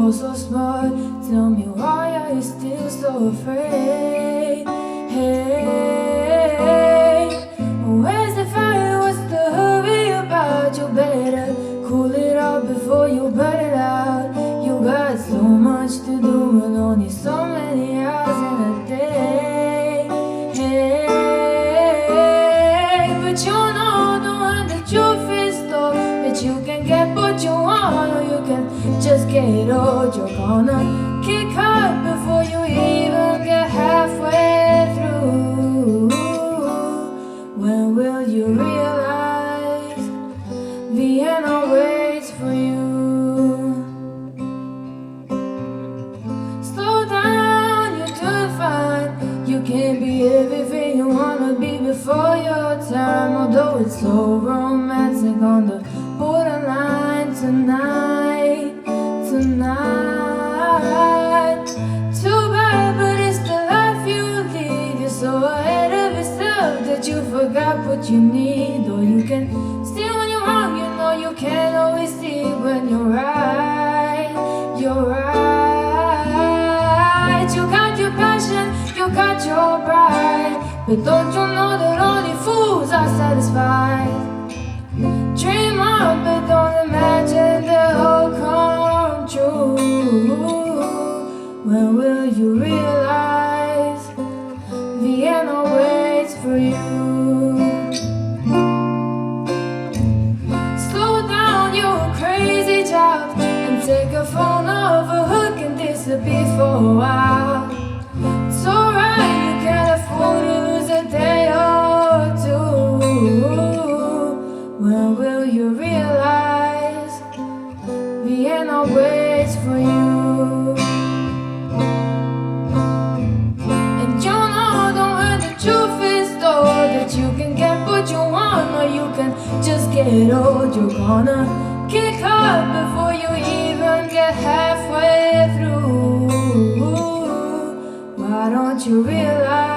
oh so smart. Tell me why are you still so afraid? Hey, where's the fire? What's the hurry about? You better cool it up before you burn it out. You got so much to do and only so many hours in a day. Hey, but you know the one the truth is though, that you can get what you want, or you can just get old. You're gonna kick hard before you even get halfway through. When will you realize Vienna waits for you? Slow down, you're doing fine. You can't be everything you wanna be before your time. Although it's so romantic on the borderline tonight. Too bad, but it's the life you lead. You're so ahead of yourself that you forgot what you need. Or you can see when you're wrong, you know you can't always see when you're right. You're right. You got your passion, you got your pride, but don't you know that only fools are satisfied? Dream on, but don't imagine they'll all come true. When will you realize Vienna waits for you? Slow down your crazy child and take a phone off a hook and disappear for a while. It's alright, you can't afford to lose a day or two. When will you realize Vienna waits for you? And you know the when the truth is though, that you can get what you want, or you can just get old. You're gonna kick hard before you even get halfway through. Why don't you realize